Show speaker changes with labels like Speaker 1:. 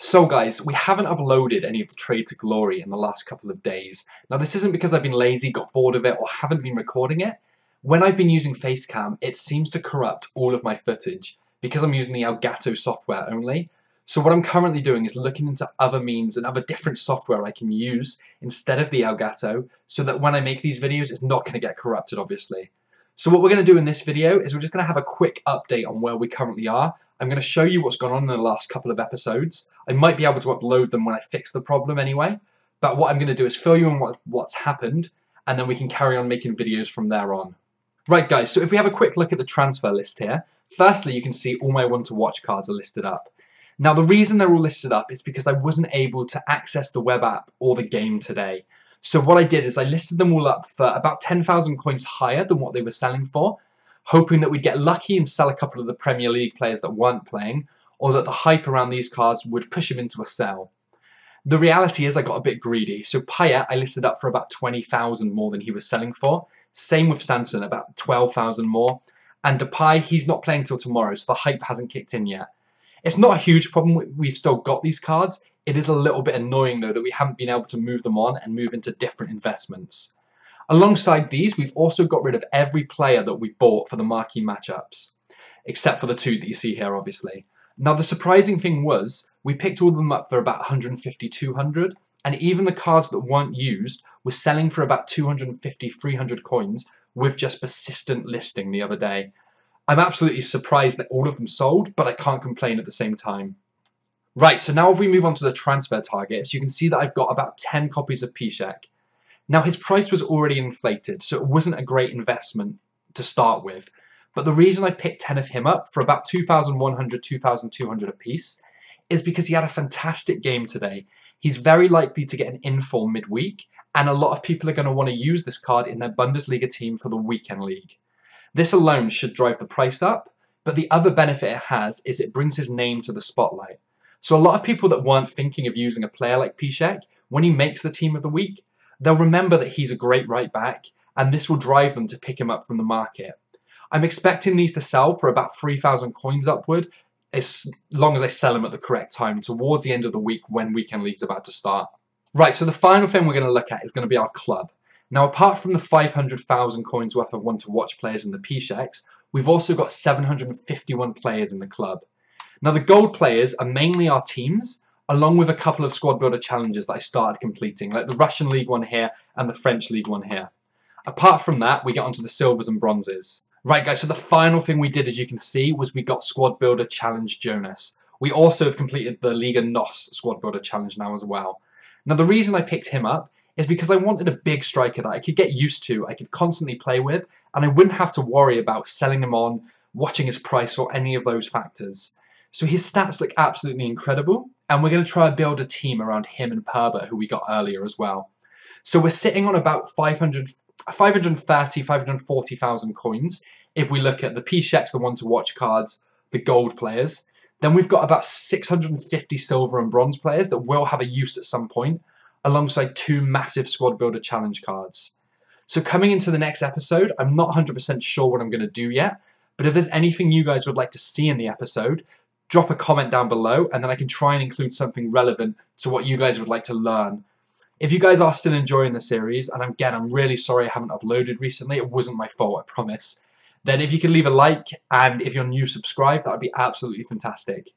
Speaker 1: So guys, we haven't uploaded any of the Trade to Glory in the last couple of days. Now this isn't because I've been lazy, got bored of it, or haven't been recording it. When I've been using Facecam, it seems to corrupt all of my footage because I'm using the Elgato software only. So what I'm currently doing is looking into other means and other different software I can use instead of the Elgato so that when I make these videos, it's not going to get corrupted, obviously. So what we're going to do in this video is we're just going to have a quick update on where we currently are. I'm going to show you what's gone on in the last couple of episodes. I might be able to upload them when I fix the problem anyway, but what I'm going to do is fill you in what's happened, and then we can carry on making videos from there on. Right guys, so if we have a quick look at the transfer list here, firstly you can see all my want to watch cards are listed up. Now the reason they're all listed up is because I wasn't able to access the web app or the game today. So what I did is I listed them all up for about 10,000 coins higher than what they were selling for, hoping that we'd get lucky and sell a couple of the Premier League players that weren't playing, or that the hype around these cards would push him into a sell. The reality is I got a bit greedy, so Payet I listed up for about 20,000 more than he was selling for. Same with Sanson, about 12,000 more. And Depay, he's not playing till tomorrow, so the hype hasn't kicked in yet. It's not a huge problem, we've still got these cards. It is a little bit annoying though that we haven't been able to move them on and move into different investments. Alongside these, we've also got rid of every player that we bought for the marquee matchups, except for the two that you see here, obviously. Now, the surprising thing was, we picked all of them up for about 150, 200, and even the cards that weren't used were selling for about 250, 300 coins with just persistent listing the other day. I'm absolutely surprised that all of them sold, but I can't complain at the same time. Right, so now if we move on to the transfer targets, you can see that I've got about 10 copies of Piszczek. Now his price was already inflated, so it wasn't a great investment to start with. But the reason I picked 10 of him up for about 2,100, 2,200 a piece is because he had a fantastic game today. He's very likely to get an inform midweek, and a lot of people are going to want to use this card in their Bundesliga team for the weekend league. This alone should drive the price up, but the other benefit it has is it brings his name to the spotlight. So a lot of people that weren't thinking of using a player like Piszczek, when he makes the team of the week, they'll remember that he's a great right back, and this will drive them to pick him up from the market. I'm expecting these to sell for about 3,000 coins upward, as long as I sell them at the correct time, towards the end of the week when Weekend League's about to start. Right, so the final thing we're going to look at is going to be our club. Now, apart from the 500,000 coins worth of want-to-watch players in the Piszczeks, we've also got 751 players in the club. Now, the gold players are mainly our teams, along with a couple of squad builder challenges that I started completing, like the Russian League one here and the French League one here. Apart from that, we get onto the silvers and bronzes. Right guys, so the final thing we did, as you can see, was we got squad builder challenge Jonas. We also have completed the Liga NOS squad builder challenge now as well. Now the reason I picked him up is because I wanted a big striker that I could get used to, I could constantly play with, and I wouldn't have to worry about selling him on, watching his price, or any of those factors. So his stats look absolutely incredible, and we're going to try and build a team around him and Perba, who we got earlier as well. So we're sitting on about 530, 540,000 coins if we look at the Piszczeks, the want-to-watch cards, the gold players. Then we've got about 650 silver and bronze players that will have a use at some point, alongside two massive squad builder challenge cards. So coming into the next episode, I'm not 100% sure what I'm going to do yet, but if there's anything you guys would like to see in the episode, drop a comment down below, and then I can try and include something relevant to what you guys would like to learn. If you guys are still enjoying the series, and again, I'm really sorry I haven't uploaded recently, it wasn't my fault, I promise, then if you could leave a like, and if you're new, subscribe, that would be absolutely fantastic.